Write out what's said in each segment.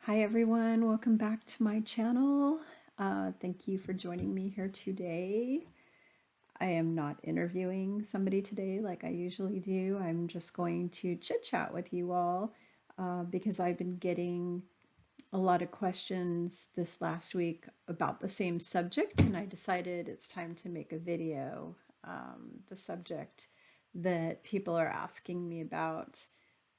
Hi everyone, welcome back to my channel. Thank you for joining me here today. I am not interviewing somebody today like I usually do. I'm just going to chit chat with you all because I've been getting a lot of questions this last week about the same subject, and I decided it's time to make a video. The subject that people are asking me about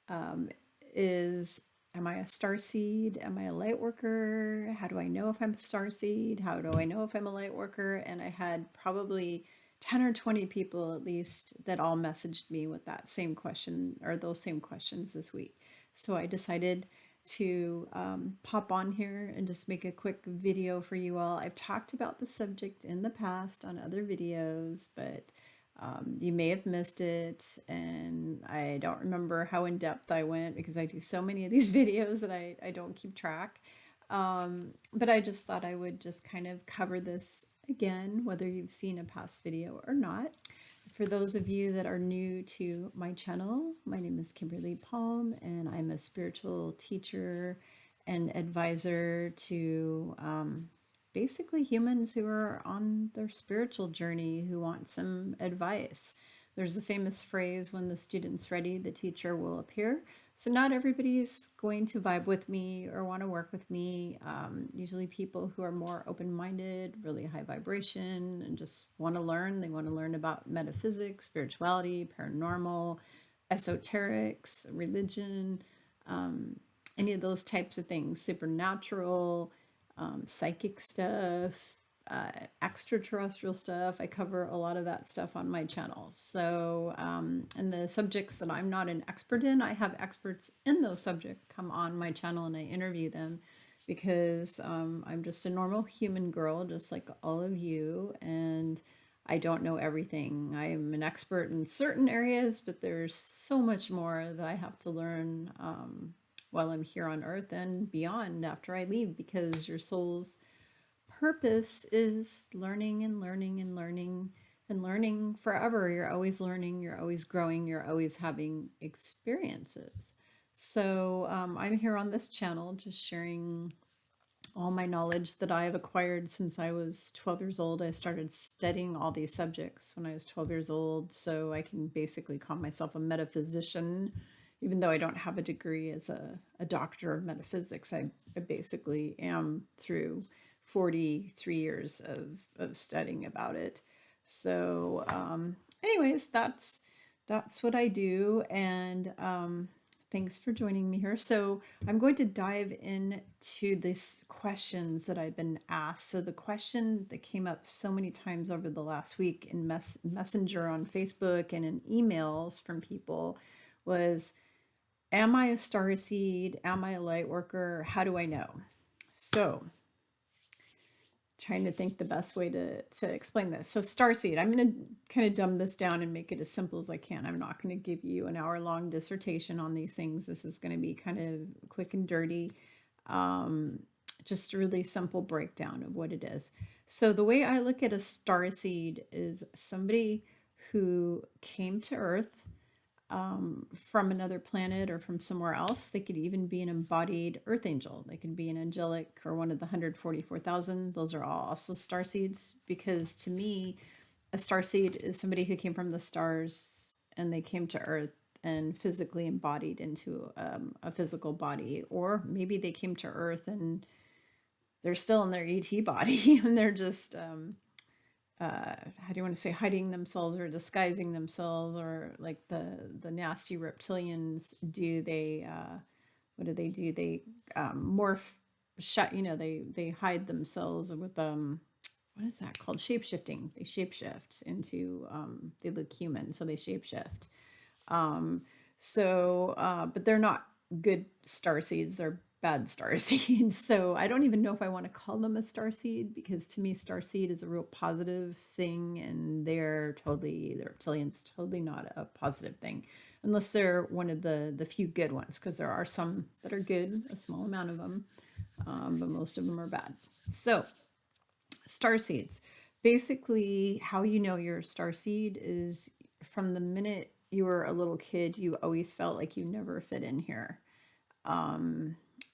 um, is, am I a star seed? Am I a light worker? How do I know if I'm a star seed? How do I know if I'm a light worker? And I had probably 10 or 20 people at least that all messaged me with that same question or those same questions this week. So I decided to pop on here and just make a quick video for you all. I've talked about the subject in the past on other videos, but you may have missed it, and I don't remember how in depth I went because I do so many of these videos that I don't keep track. But I just thought I would just kind of cover this again, whether you've seen a past video or not. For those of you that are new to my channel, my name is Kimberly Palm, and I'm a spiritual teacher and advisor to basically humans who are on their spiritual journey who want some advice. There's a famous phrase, when the student's ready, the teacher will appear. So not everybody's going to vibe with me or want to work with me. Usually people who are more open-minded, really high vibration, and just want to learn. They want to learn about metaphysics, spirituality, paranormal, esoterics, religion, any of those types of things, supernatural, psychic stuff, extraterrestrial stuff. I cover a lot of that stuff on my channel. So, and the subjects that I'm not an expert in, I have experts in those subjects come on my channel and I interview them because I'm just a normal human girl, just like all of you. And I don't know everything. I am an expert in certain areas, but there's so much more that I have to learn while I'm here on earth and beyond after I leave, because your soul's purpose is learning and learning and learning and learning forever. You're always learning, you're always growing, you're always having experiences. So I'm here on this channel just sharing all my knowledge that I have acquired since I was 12 years old. I started studying all these subjects when I was 12 years old, so I can basically call myself a metaphysician, even though I don't have a degree as a doctor of metaphysics. I basically am through 43 years of studying about it. So anyways, that's what I do, and thanks for joining me here. So I'm going to dive into these questions that I've been asked. So the question that came up so many times over the last week in Messenger on Facebook and in emails from people was, am I a starseed? Am I a light worker? How do I know? So trying to think the best way to explain this. So starseed, I'm going to kind of dumb this down and make it as simple as I can. I'm not going to give you an hour-long dissertation on these things. This is going to be kind of quick and dirty, just a really simple breakdown of what it is. So the way I look at a starseed is somebody who came to Earth from another planet or from somewhere else. They could even be an embodied earth angel. They could be an angelic or one of the 144,000. Those are all also star seeds, because to me, a star seed is somebody who came from the stars and they came to Earth and physically embodied into a physical body. Or maybe they came to Earth and they're still in their ET body and they're just how do you want to say, hiding themselves or disguising themselves, or like the nasty reptilians do. They what do? They morph, shut. They hide themselves with what is that called? Shapeshifting. They shapeshift into they look human, so they shapeshift. But they're not good star seeds. They're bad star seeds. So I don't even know if I want to call them a star seed, because to me, star seed is a real positive thing, and the reptilians, totally not a positive thing, unless they're one of the few good ones, because there are some that are good, a small amount of them, but most of them are bad. So star seeds, basically, how you know you're a star seed is from the minute you were a little kid, you always felt like you never fit in here.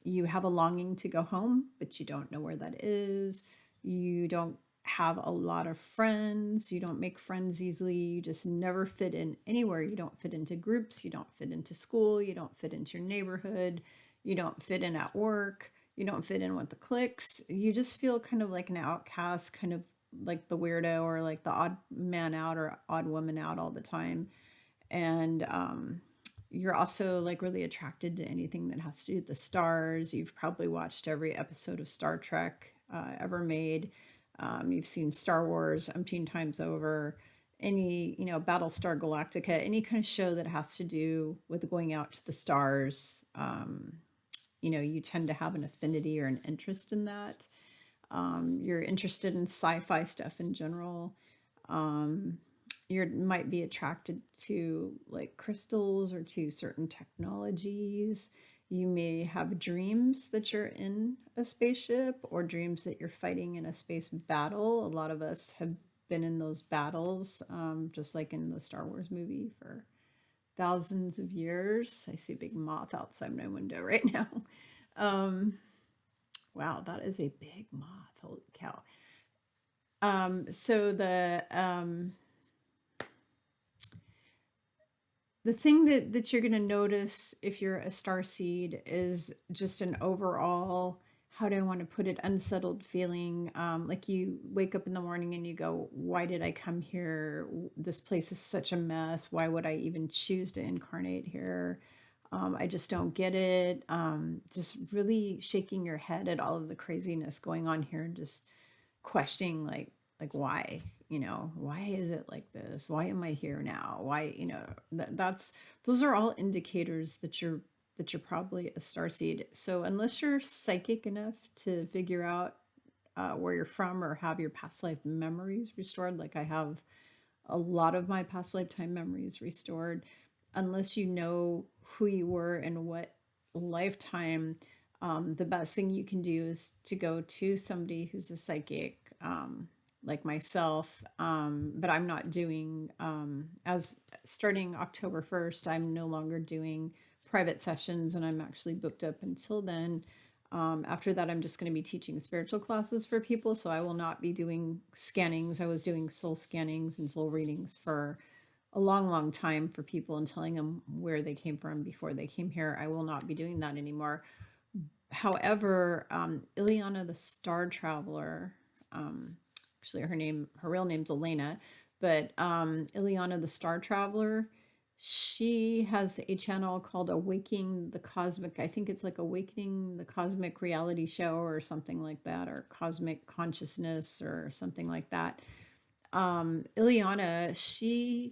You have a longing to go home, but you don't know where that is. You don't have a lot of friends. You don't make friends easily. You just never fit in anywhere. You don't fit into groups. You don't fit into school. You don't fit into your neighborhood. You don't fit in at work. You don't fit in with the cliques. You just feel kind of like an outcast, kind of like the weirdo or like the odd man out or odd woman out all the time. And you're also like really attracted to anything that has to do with the stars. You've probably watched every episode of Star Trek ever made. You've seen Star Wars umpteen times over. Any, Battlestar Galactica, any kind of show that has to do with going out to the stars. You tend to have an affinity or an interest in that. You're interested in sci-fi stuff in general. You might be attracted to like crystals or to certain technologies. You may have dreams that you're in a spaceship or dreams that you're fighting in a space battle. A lot of us have been in those battles, just like in the Star Wars movie for thousands of years. I see a big moth outside my window right now. Wow, that is a big moth. Holy cow. So the thing that you're going to notice if you're a star seed is just an overall, how do I want to put it, unsettled feeling. Like you wake up in the morning and you go, why did I come here? This place is such a mess. Why would I even choose to incarnate here? I just don't get it. Just really shaking your head at all of the craziness going on here and just questioning like why, why is it like this? Why am I here now? Why, those are all indicators that you're probably a starseed. So unless you're psychic enough to figure out where you're from or have your past life memories restored, like I have a lot of my past lifetime memories restored, unless you know who you were and what lifetime, the best thing you can do is to go to somebody who's a psychic, like myself. But I'm not doing, as starting October 1st, I'm no longer doing private sessions, and I'm actually booked up until then. After that, I'm just going to be teaching spiritual classes for people. So I will not be doing scannings. I was doing soul scannings and soul readings for a long, long time for people and telling them where they came from before they came here. I will not be doing that anymore. However, Ileana the Star Traveler, actually her real name's Elena, but Ileana the Star Traveler, she has a channel called Awakening the Cosmic. I think it's like Awakening the Cosmic reality show or something like that, or Cosmic Consciousness or something like that. Ileana, she,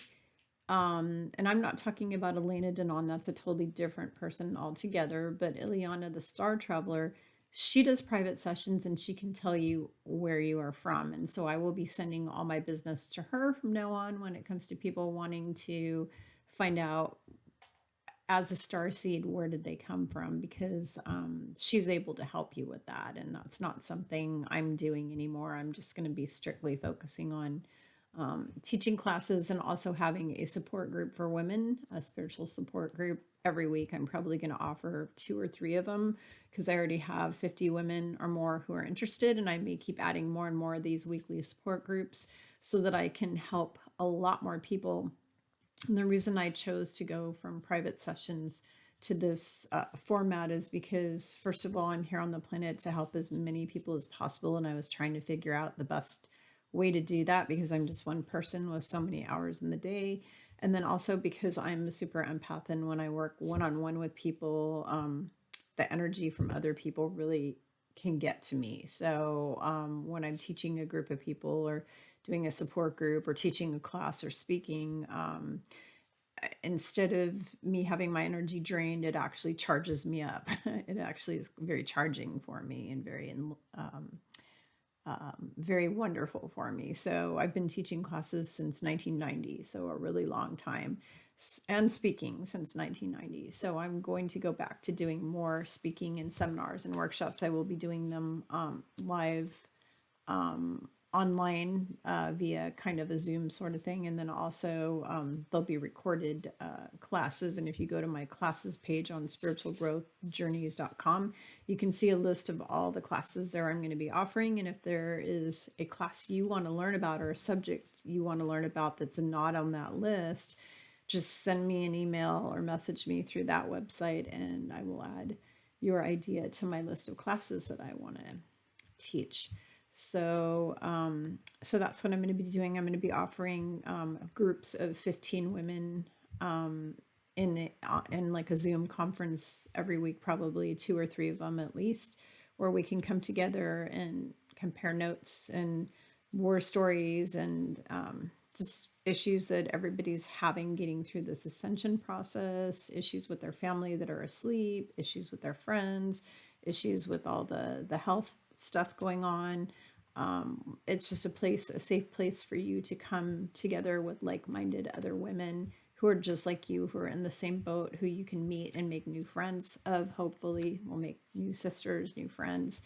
and I'm not talking about Elena Denon, that's a totally different person altogether, but Ileana the Star Traveler, she does private sessions and she can tell you where you are from. And so I will be sending all my business to her from now on when it comes to people wanting to find out, as a starseed, where did they come from, because she's able to help you with that. And that's not something I'm doing anymore. I'm just going to be strictly focusing on teaching classes and also having a support group for women, a spiritual support group every week. I'm probably going to offer 2 or 3 of them because I already have 50 women or more who are interested, and I may keep adding more and more of these weekly support groups so that I can help a lot more people. And the reason I chose to go from private sessions to this format is because, first of all, I'm here on the planet to help as many people as possible, and I was trying to figure out the best way to do that because I'm just one person with so many hours in the day. And then also because I'm a super empath, and when I work one-on-one with people, the energy from other people really can get to me. So when I'm teaching a group of people or doing a support group or teaching a class or speaking, instead of me having my energy drained, it actually charges me up. It actually is very charging for me and very wonderful for me. So I've been teaching classes since 1990, so a really long time, and speaking since 1990. So I'm going to go back to doing more speaking and seminars and workshops. I will be doing them live online via kind of a Zoom sort of thing. And then also there'll be recorded classes. And if you go to my classes page on spiritualgrowthjourneys.com, you can see a list of all the classes there I'm going to be offering. And if there is a class you want to learn about or a subject you want to learn about that's not on that list, just send me an email or message me through that website, and I will add your idea to my list of classes that I want to teach. So, so that's what I'm going to be doing. I'm going to be offering groups of 15 women in like a Zoom conference every week, probably 2 or 3 of them at least, where we can come together and compare notes and war stories and just issues that everybody's having getting through this ascension process, issues with their family that are asleep, issues with their friends, issues with all the health stuff going on. It's just a safe place for you to come together with like-minded other women who are just like you, who are in the same boat, who you can meet and make new friends of. Hopefully we'll make new sisters, new friends,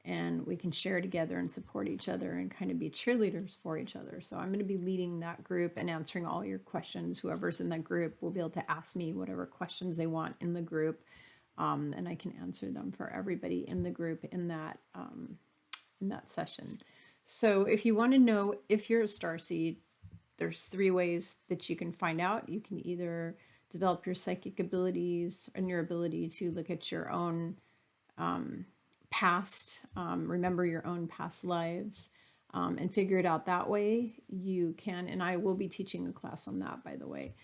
and we can share together and support each other and kind of be cheerleaders for each other. So I'm going to be leading that group and answering all your questions. Whoever's in that group will be able to ask me whatever questions they want in the group. And I can answer them for everybody in the group in that session. So if you want to know if you're a starseed, there's 3 ways that you can find out. You can either develop your psychic abilities and your ability to look at your own past, remember your own past lives, and figure it out that way. You can, and I will be teaching a class on that, by the way.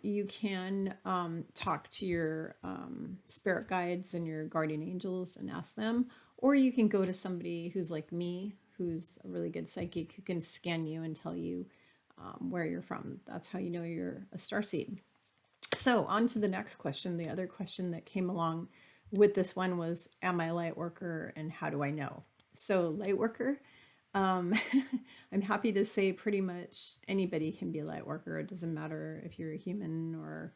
You can talk to your spirit guides and your guardian angels and ask them, or you can go to somebody who's like me, who's a really good psychic, who can scan you and tell you where you're from. That's how you know you're a starseed. So on to the next question. The other question that came along with this one was, am I a light worker and how do I know? So light worker, I'm happy to say pretty much anybody can be a light worker. It doesn't matter if you're a human or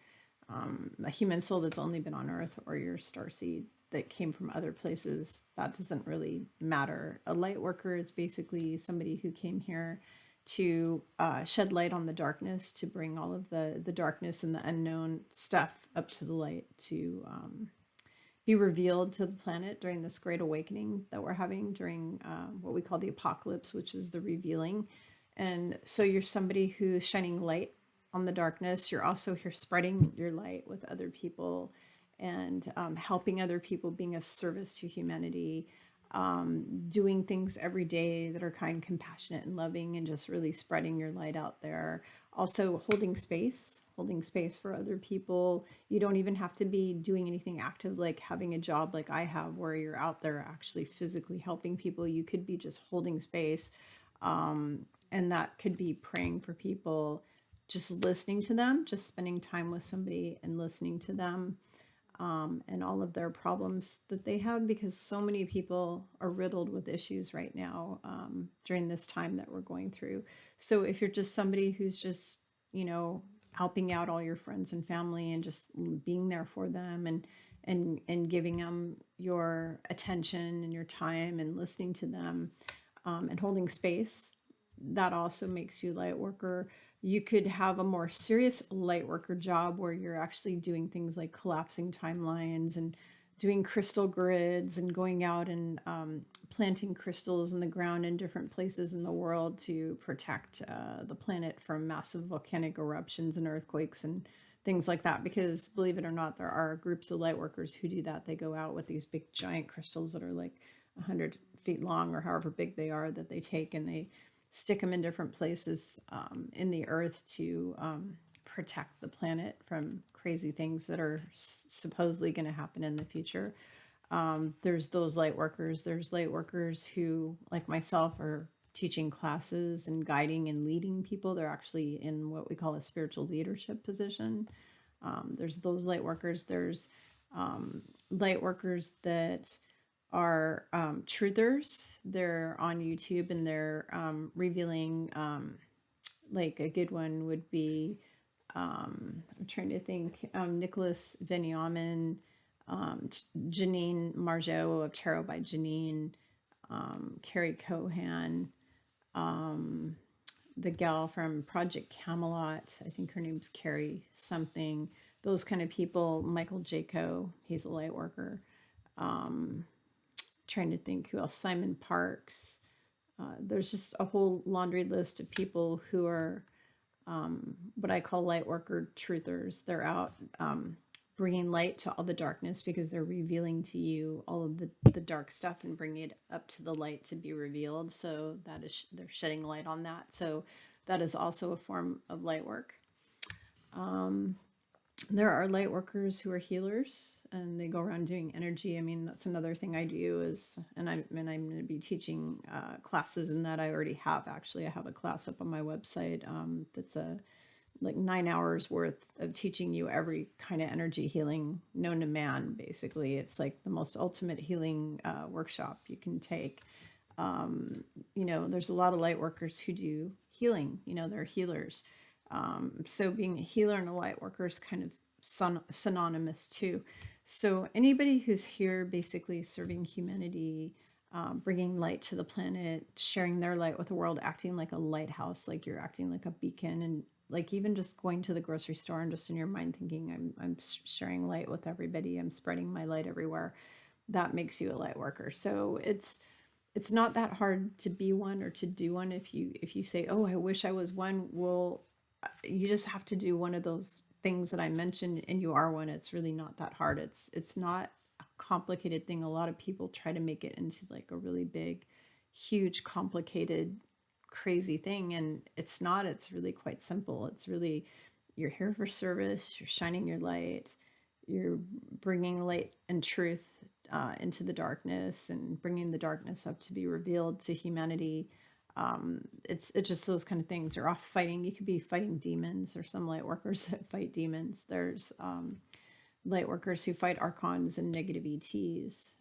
a human soul that's only been on Earth, or you're a starseed that came from other places. That doesn't really matter. A light worker is basically somebody who came here to shed light on the darkness, to bring all of the darkness and the unknown stuff up to the light, to be revealed to the planet during this great awakening that we're having during what we call the apocalypse, which is the revealing. And so you're somebody who's shining light on the darkness. You're also here spreading your light with other people and helping other people, being of service to humanity, doing things every day that are kind, compassionate, and loving, and just really spreading your light out there. Also holding space for other people. You don't even have to be doing anything active, like having a job like I have, where you're out there actually physically helping people. You could be just holding space. And that could be praying for people, just listening to them, just spending time with somebody and listening to them. And all of their problems that they have, because so many people are riddled with issues right now during this time that we're going through. So if you're just somebody who's just, helping out all your friends and family and just being there for them and giving them your attention and your time and listening to them and holding space, that also makes you light worker. You could have a more serious light worker job where you're actually doing things like collapsing timelines and doing crystal grids and going out and planting crystals in the ground in different places in the world to protect the planet from massive volcanic eruptions and earthquakes and things like that. Because believe it or not, there are groups of light workers who do that. They go out with these big giant crystals that are like 100 feet long or however big they are, that they take and they stick them in different places in the earth to protect the planet from crazy things that are supposedly going to happen in the future. There's those light workers. There's light workers who, like myself, are teaching classes and guiding and leading people. They're actually in what we call a spiritual leadership position. There's those light workers. There's light workers that are truthers. They're on YouTube and they're revealing, like a good one would be, I'm trying to think, Nicholas Venyamin, Janine Margeau of Tarot by Janine, Carrie Cohan, The gal from Project Camelot, I think her name's Carrie something, those kind of people. Michael Jaco, he's a light worker. Trying to think who else. Simon Parks. There's just a whole laundry list of people who are what I call light worker truthers. They're out bringing light to all the darkness because they're revealing to you all of the dark stuff and bringing it up to the light to be revealed. So that is, they're shedding light on that. So that is also a form of light work. There are light workers who are healers and they go around doing energy. I mean, that's another thing I do is, and I'm going to be teaching classes in that. I already have, actually, I have a class up on my website that's a like 9 hours worth of teaching you every kind of energy healing known to man. Basically, it's like the most ultimate healing workshop you can take. You know, there's a lot of light workers who do healing, you know, they're healers. So being a healer and a light worker is kind of synonymous too. So anybody who's here basically serving humanity, bringing light to the planet, sharing their light with the world, acting like a lighthouse, like you're acting like a beacon, and like even just going to the grocery store and just in your mind thinking, I'm sharing light with everybody, I'm spreading my light everywhere. That makes you a light worker. So it's not that hard to be one or to do one. If you say, oh, I wish I was one, well, you just have to do one of those things that I mentioned and you are one. It's really not that hard. It's not a complicated thing. A lot of people try to make it into like a really big, huge, complicated, crazy thing. And it's not. It's really quite simple. It's really, you're here for service. You're shining your light. You're bringing light and truth into the darkness and bringing the darkness up to be revealed to humanity. It's just those kind of things. You're off fighting. You could be fighting demons. There's some light workers that fight demons. There's light workers who fight archons and negative ETs.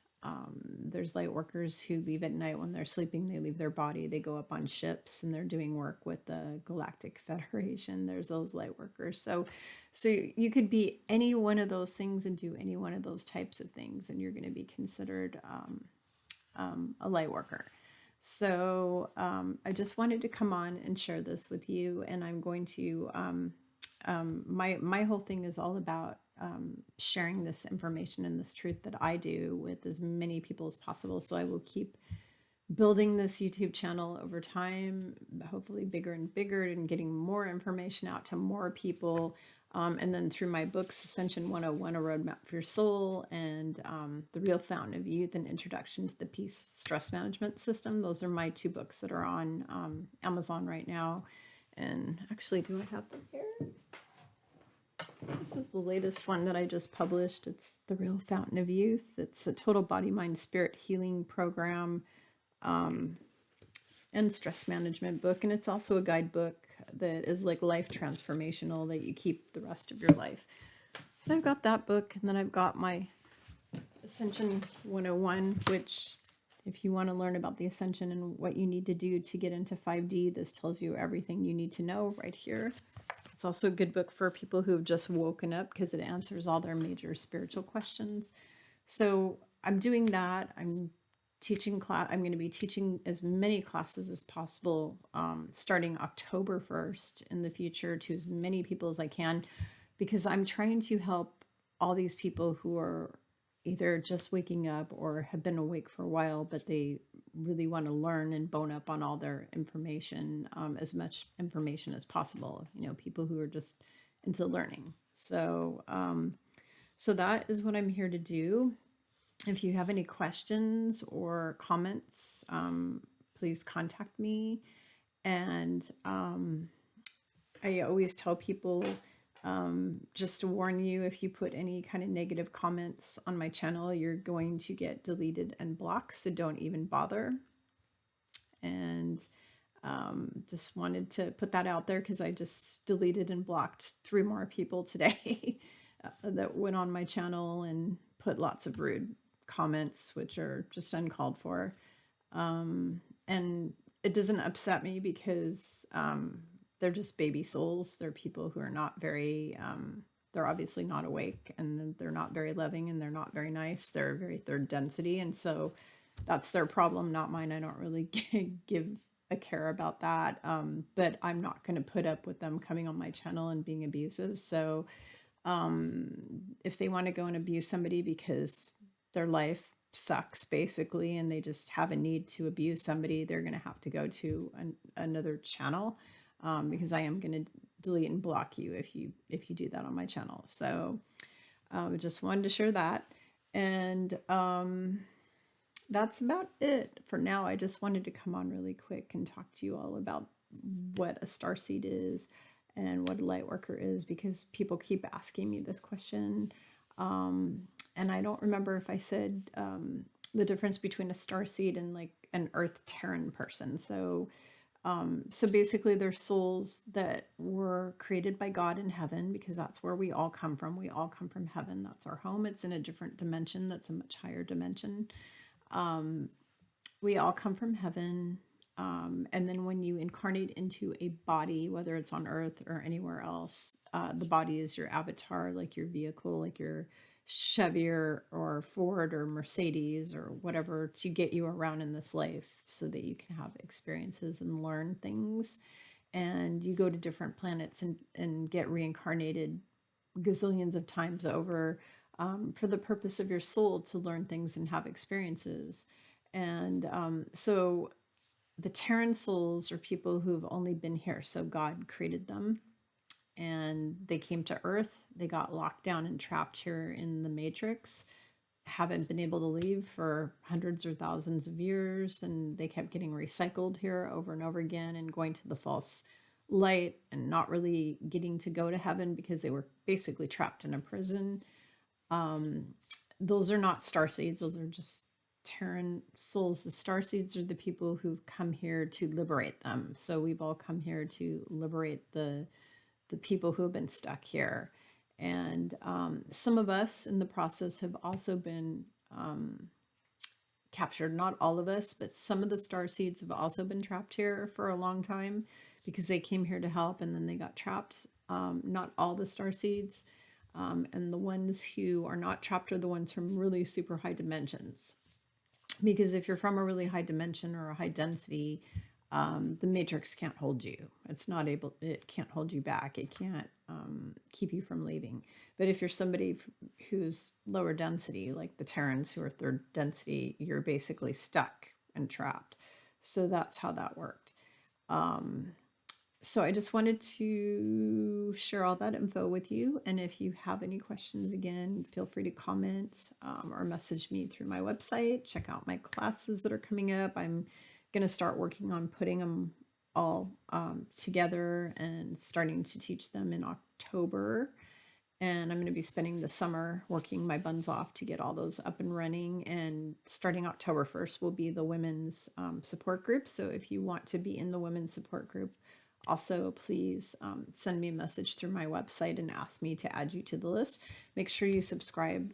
There's light workers who leave at night when they're sleeping. They leave their body. They go up on ships and they're doing work with the Galactic Federation. There's those light workers. So you could be any one of those things and do any one of those types of things, and you're going to be considered a light worker. So I just wanted to come on and share this with you, and I'm going to my whole thing is all about sharing this information and this truth that I do with as many people as possible. So I will keep building this YouTube channel over time, hopefully bigger and bigger, and getting more information out to more people. And then through my books, Ascension 101, A Roadmap for Your Soul, and The Real Fountain of Youth, an Introduction to the Peace Stress Management System. Those are my 2 books that are on Amazon right now. And actually, do I have them here? This is the latest one that I just published. It's The Real Fountain of Youth. It's a total body, mind, spirit healing program and stress management book. And it's also a guidebook that is like life transformational that you keep the rest of your life. And I've got that book, and then I've got my Ascension 101, which if you want to learn about the Ascension and what you need to do to get into 5D, this tells you everything you need to know right here. It's also a good book for people who have just woken up because it answers all their major spiritual questions. So I'm doing that. I'm teaching class. I'm going to be teaching as many classes as possible starting October 1st in the future to as many people as I can, because I'm trying to help all these people who are either just waking up or have been awake for a while, but they really want to learn and bone up on all their information, as much information as possible, you know, people who are just into learning. So, so that is what I'm here to do. If you have any questions or comments, please contact me. And I always tell people, just to warn you, if you put any kind of negative comments on my channel, you're going to get deleted and blocked, so don't even bother. And just wanted to put that out there because I just deleted and blocked 3 more people today that went on my channel and put lots of rude comments, which are just uncalled for. And it doesn't upset me because they're just baby souls. They're people who are not very, they're obviously not awake, and they're not very loving, and they're not very nice. They're very 3rd density. And so that's their problem, not mine. I don't really give a care about that. But I'm not going to put up with them coming on my channel and being abusive. So if they want to go and abuse somebody because their life sucks basically, and they just have a need to abuse somebody, they're going to have to go to another channel, because I am going to delete and block you if you do that on my channel. So just wanted to share that. And that's about it for now. I just wanted to come on really quick and talk to you all about what a starseed is and what a lightworker is, because people keep asking me this question. And I don't remember if I said the difference between a starseed and like an earth Terran person. So basically they're souls that were created by God in heaven, because that's where we all come from. We all come from heaven. That's our home. It's in a different dimension. That's a much higher dimension. We all come from heaven. And then when you incarnate into a body, whether it's on earth or anywhere else, the body is your avatar, like your vehicle, like your Chevy or Ford or Mercedes or whatever, to get you around in this life so that you can have experiences and learn things. And you go to different planets and get reincarnated gazillions of times over, for the purpose of your soul to learn things and have experiences. And so the Terran souls are people who've only been here. So God created them and they came to Earth. They got locked down and trapped here in the Matrix, haven't been able to leave for hundreds or thousands of years. And they kept getting recycled here over and over again and going to the false light and not really getting to go to heaven because they were basically trapped in a prison. Those are not starseeds. Those are just Terran souls. The starseeds are the people who've come here to liberate them. So we've all come here to liberate the people who have been stuck here. And some of us in the process have also been captured. Not all of us, but some of the starseeds have also been trapped here for a long time because they came here to help and then they got trapped. Not all the starseeds. And the ones who are not trapped are the ones from really super high dimensions. Because if you're from a really high dimension or a high density, the matrix can't hold you. It can't hold you back. It can't keep you from leaving. But if you're somebody who's lower density, like the Terrans who are third density, you're basically stuck and trapped. So that's how that worked. So I just wanted to share all that info with you. And if you have any questions, again, feel free to comment or message me through my website. Check out my classes that are coming up. I'm going to start working on putting them all together and starting to teach them in October. And I'm going to be spending the summer working my buns off to get all those up and running. And starting October 1st will be the women's support group. So if you want to be in the women's support group, also please send me a message through my website and ask me to add you to the list. Make sure you subscribe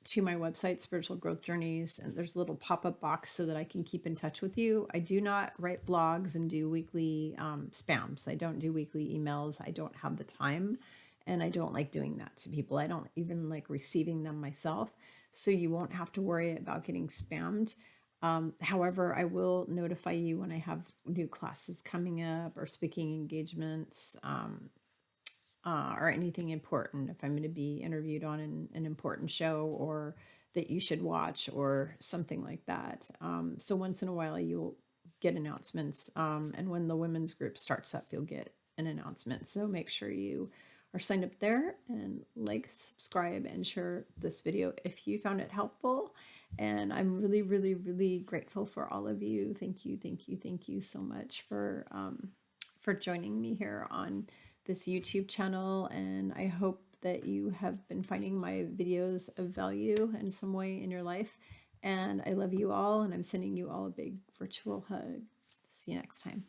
to my website, Spiritual Growth Journeys, and there's a little pop-up box so that I can keep in touch with you. I do not write blogs and do weekly spams. I don't do weekly emails. I don't have the time, and I don't like doing that to people. I don't even like receiving them myself, so you won't have to worry about getting spammed. However, I will notify you when I have new classes coming up or speaking engagements, or anything important. If I'm going to be interviewed on an important show or that you should watch or something like that. So once in a while you'll get announcements. And when the women's group starts up, you'll get an announcement. So make sure you are signed up there and like, subscribe, and share this video if you found it helpful. And I'm really, really, really grateful for all of you. Thank you, thank you, thank you so much for joining me here on this YouTube channel. And I hope that you have been finding my videos of value in some way in your life. And I love you all, and I'm sending you all a big virtual hug. See you next time.